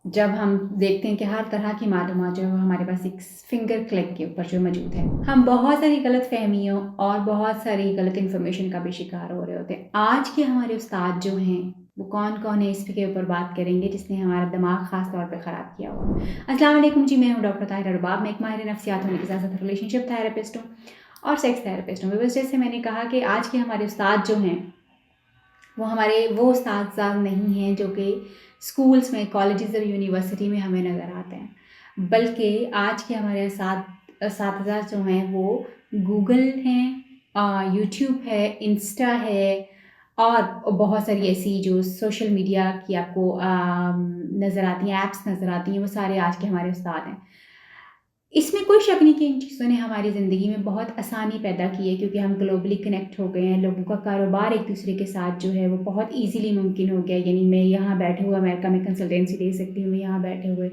जब हम देखते हैं कि हर तरह की मालूमात जो है वो हमारे पास एक फिंगर क्लिक के ऊपर जो मौजूद है, हम बहुत सारी गलतफ़हमियों और बहुत सारी गलत इन्फॉर्मेशन का भी शिकार हो रहे होते हैं। आज के हमारे उस्ताद जो हैं, वो कौन-कौन है इसके ऊपर बात करेंगे जिसने हमारा दिमाग ख़ास तौर पे ख़राब किया हुआ। अस्सलाम वालेकुम जी, मैं हूँ डॉक्टर ताहिरा रबाब। मैं एक माहिर नफ्सियात होने के साथ-साथ रिलेशनशिप थेरेपिस्ट हूँ और सेक्स थेरेपिस्ट हूँ। इस वजह से मैंने कहा कि आज के हमारे उस्ताद जो हैं वो हमारे वो उस्ताद नहीं हैं जो कि स्कूल्स में, कॉलेजेस और यूनिवर्सिटी में हमें नज़र आते हैं। बल्कि आज के हमारे असातिज़ा जो हैं वो गूगल हैं, यूट्यूब है, इंस्टा है और बहुत सारी ऐसी जो सोशल मीडिया की आपको नज़र आती हैं, ऐप्स नज़र आती हैं, वो सारे आज के हमारे उस्ताद हैं। इसमें कोई शक नहीं कि इन चीज़ों ने हमारी ज़िंदगी में बहुत आसानी पैदा की है क्योंकि हम ग्लोबली कनेक्ट हो गए हैं। लोगों का कारोबार एक-दूसरे के साथ जो है वो बहुत ईज़िली मुमकिन हो गया है। यानी मैं यहाँ बैठे हुए अमेरिका में कंसल्टेंसी ले सकती हूँ, मैं यहाँ बैठे हुए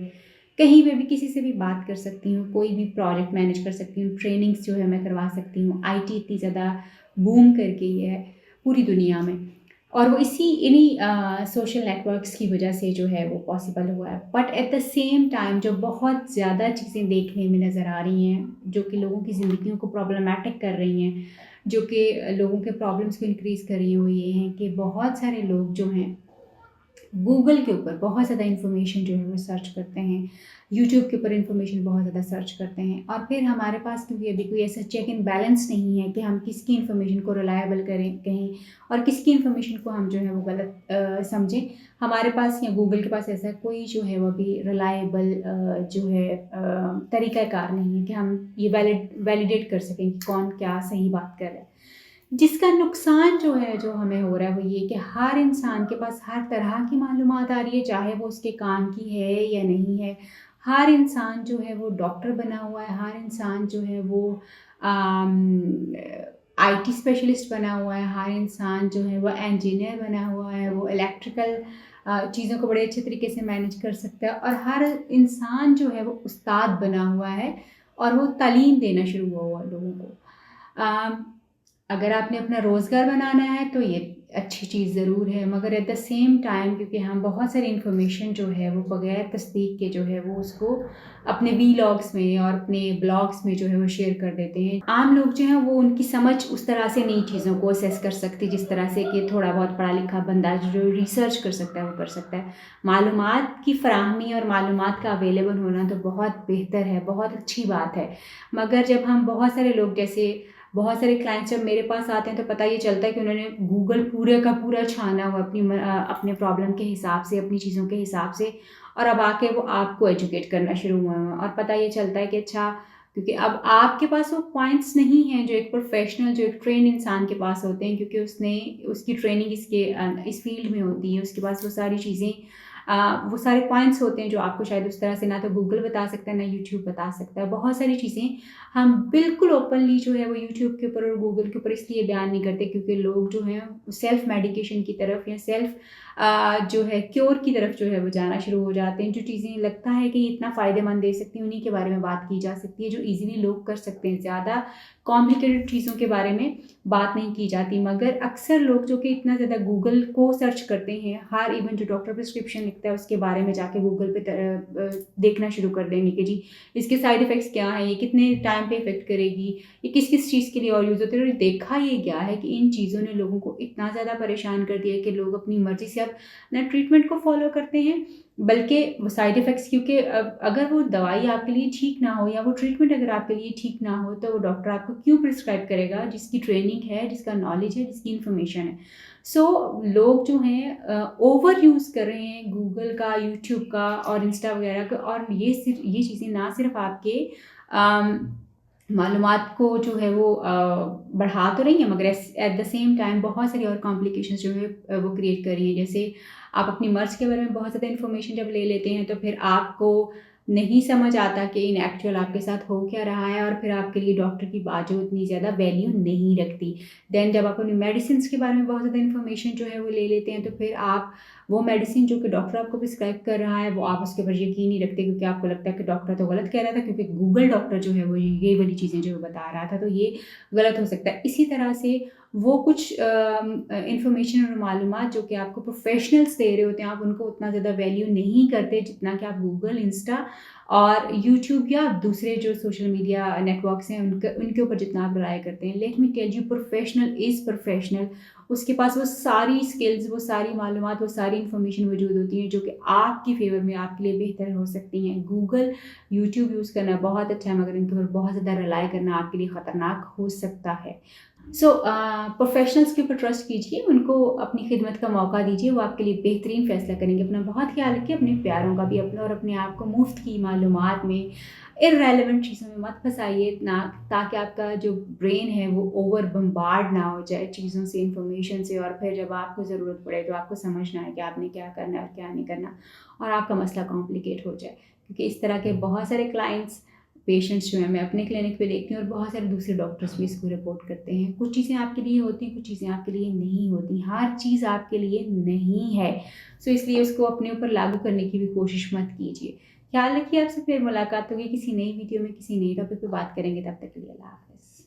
कहीं पे भी किसी से भी बात कर सकती हूँ, कोई भी प्रोजेक्ट मैनेज कर सकती हूँ, ट्रेनिंग्स जो है मैं करवा सकती हूँ। आईटी इतनी ज़्यादा बूम कर गई है पूरी दुनिया में। और वो इन्हीं सोशल नेटवर्क्स की वजह से जो है वो पॉसिबल हुआ है। But at the same time जो बहुत ज़्यादा चीज़ें देखने में नज़र आ रही हैं, जो कि लोगों की ज़िंदगियों को प्रॉब्लमैटिक कर रही हैं, जो कि लोगों के प्रॉब्लम्स को इंक्रीज़ कर रही हैं, वो ये हैं कि बहुत सारे लोग जो हैं गूगल के ऊपर बहुत ज़्यादा इन्फॉर्मेशन जो है वो सर्च करते हैं, यूट्यूब के ऊपर इन्फॉर्मेशन बहुत ज़्यादा सर्च करते हैं और फिर हमारे पास क्योंकि अभी कोई ऐसा चेक एंड बैलेंस नहीं है कि हम किसकी इन्फॉर्मेशन को रिलायबल करें कहें और किसकी इन्फॉर्मेशन को हम जो है वो गलत समझें। हमारे पास या गूगल के पास ऐसा कोई जो है वो अभी रिलायबल जो है तरीक़ाकार नहीं है कि हम ये वैलिडेट कर सकें कि कौन क्या सही बात कर रहा है। जिसका नुकसान जो है, जो हमें हो रहा है, वो ये कि हर इंसान के पास हर तरह की मालूमात आ रही है, चाहे वो उसके काम की है या नहीं है। हर इंसान जो है वो डॉक्टर बना हुआ है, हर इंसान जो है वो आईटी स्पेशलिस्ट बना हुआ है, हर इंसान जो है वो इंजीनियर बना हुआ है, वो इलेक्ट्रिकल चीज़ों को बड़े अच्छे तरीके से मैनेज कर सकता है और हर इंसान जो है वो उस्ताद बना हुआ है और वो तालीम देना शुरू हुआ है लोगों को। अ, अगर आपने अपना रोज़गार बनाना है तो ये अच्छी चीज़ ज़रूर है, मगर एट द सेम टाइम क्योंकि हम बहुत सारी इन्फॉर्मेशन जो है वो बगैर तस्दीक के जो है वो उसको अपने वीलॉग्स में और अपने ब्लॉग्स में जो है वो शेयर कर देते हैं। आम लोग जो हैं वो उनकी समझ उस तरह से नई चीज़ों को असेस कर सकती जिस तरह से कि थोड़ा बहुत पढ़ा लिखा बंदा जो रिसर्च कर सकता है वो कर सकता है। मालूमात की फ़राहमी और मालूमात का अवेलेबल होना तो बहुत बेहतर है, बहुत अच्छी बात है। मगर जब हम बहुत सारे लोग जैसे बहुत सारे क्लाइंट्स जब मेरे पास आते हैं तो पता ये चलता है कि उन्होंने गूगल पूरे का पूरा छाना हुआ अपने प्रॉब्लम के हिसाब से, अपनी चीज़ों के हिसाब से और अब आके वो आपको एजुकेट करना शुरू हुए हैं और पता ये चलता है कि अच्छा क्योंकि अब आपके पास वो पॉइंट्स नहीं हैं जो एक प्रोफेशनल, जो एक ट्रेन्ड इंसान के पास होते हैं क्योंकि उसने उसकी ट्रेनिंग इस फील्ड में होती है, उसके पास वो सारी चीज़ें वो सारे पॉइंट्स होते हैं जो आपको शायद उस तरह से ना तो गूगल बता सकता है, ना यूट्यूब बता सकता है। बहुत सारी चीज़ें हम बिल्कुल ओपनली जो है वो यूट्यूब के ऊपर और गूगल के ऊपर इसलिए बयान नहीं करते क्योंकि लोग जो हैं सेल्फ मेडिकेशन की तरफ या सेल्फ जो है क्योर की तरफ जो है वो जाना शुरू हो जाते हैं। जो चीज़ें लगता है कि इतना फ़ायदेमंद दे सकती हैं उन्हीं के बारे में बात की जा सकती है जो ईज़िली लोग कर सकते हैं। ज़्यादा कॉम्प्लिकेटेड चीज़ों के बारे में बात नहीं की जाती मगर अक्सर लोग जो कि इतना ज़्यादा गूगल को सर्च करते हैं, हर इवन जो डॉक्टर प्रिस्क्रिप्शन लिखता है उसके बारे में जाके गूगल पे देखना शुरू कर देंगे कि जी इसके साइड इफ़ेक्ट्स क्या हैं, ये कितने टाइम पे इफ़ेक्ट करेगी, ये किस-किस चीज़ के लिए और यूज़ होती है और देखा ये गया है कि इन चीज़ों ने लोगों को इतना ज़्यादा परेशान कर दिया है कि लोग अपनी मर्ज़ी से अब ना ट्रीटमेंट को फ़ॉलो करते हैं, बल्कि वो साइड इफ़ेक्ट्स क्योंकि अगर वो दवाई आपके लिए ठीक ना हो या वो ट्रीटमेंट अगर आपके लिए ठीक ना हो, तो वो डॉक्टर आपको क्यों प्रिस्क्राइब करेगा जिसकी ट्रेनिंग है, जिसका नॉलेज है, जिसकी इन्फॉर्मेशन है। लोग जो हैं ओवर यूज़ कर रहे हैं गूगल का, यूट्यूब का और इंस्टा वगैरह का और ये चीज़ें ना सिर्फ़ आपके अम, मालूमात को जो है वो बढ़ा तो रही हैं मगर एट द सेम टाइम बहुत सारी और कॉम्प्लिकेशंस जो है वो क्रिएट कर रही हैं। जैसे आप अपनी मर्ज़ के बारे में बहुत ज़्यादा इन्फॉर्मेशन जब ले लेते हैं तो फिर आपको नहीं समझ आता कि इन एक्चुअल आपके साथ हो क्या रहा है और फिर आपके लिए डॉक्टर की बात जो इतनी ज़्यादा वैल्यू नहीं रखती। देन जब आप अपनी मेडिसिन्स के बारे में बहुत ज़्यादा इन्फॉर्मेशन जो है वो ले लेते हैं तो फिर आप वो मेडिसिन जो कि डॉक्टर आपको प्रिस्क्राइब कर रहा है वो आप उसके ऊपर यकीन नहीं रखते क्योंकि आपको लगता है कि डॉक्टर तो गलत कह रहा था क्योंकि गूगल डॉक्टर जो है वो ये वाली चीज़ें जो बता रहा था तो ये गलत हो सकता है। इसी तरह से वो कुछ इन्फॉर्मेशन और मालूमात जो कि आपको प्रोफ़ेशनल्स दे रहे होते हैं, आप उनको उतना ज़्यादा वैल्यू नहीं करते जितना कि आप गूगल, इंस्टा और यूट्यूब या दूसरे जो सोशल मीडिया नेटवर्क्स हैं उनके उनके ऊपर जितना आप रिलाय करते हैं। Let me tell you, professional is professional. उसके पास वो सारी स्किल्स, वो सारी मालूमात, वो सारी इन्फॉर्मेशन मौजूद होती हैं जो कि आपकी फ़ेवर में आपके लिए बेहतर हो सकती हैं। गूगल, यूट्यूब यूज़ करना बहुत अच्छा है, मगर इनके ऊपर बहुत ज़्यादा रिलाय करना आपके लिए ख़तरनाक हो सकता है। प्रोफ़ेशनल्स के ऊपर ट्रस्ट कीजिए, उनको अपनी खिदमत का मौका दीजिए, वो आपके लिए बेहतरीन फ़ैसला करेंगे। अपना बहुत ख़्याल रखिए, अपने प्यारों का भी अपना, और अपने आप को मुफ़्त की मालूमात में, इर्रेलेवेंट चीज़ों में मत फँसाइए ना, ताकि आपका जो ब्रेन है वो ओवर बम्बार्ड ना हो जाए चीज़ों से, इन्फॉर्मेशन से, और फिर जब आपको ज़रूरत पड़े तो आपको समझ ना आए कि आपने क्या करना है और क्या नहीं करना, और आपका मसला कॉम्प्लिकेट हो जाए। क्योंकि इस तरह के बहुत सारे क्लाइंट्स, पेशेंट्स जो हैं, मैं अपने क्लिनिक पे देखती हूँ और बहुत सारे दूसरे डॉक्टर्स भी इसको रिपोर्ट करते हैं। कुछ चीज़ें आपके लिए होती हैं, कुछ चीज़ें आपके लिए नहीं होती। हर चीज़ आपके लिए नहीं है। इसलिए उसको अपने ऊपर लागू करने की भी कोशिश मत कीजिए। ख्याल रखिए, आपसे फिर मुलाकात होगी किसी नई वीडियो में, किसी नए टॉपिक पे बात करेंगे। तब तक के लिए अल्लाह हाफ़िज़।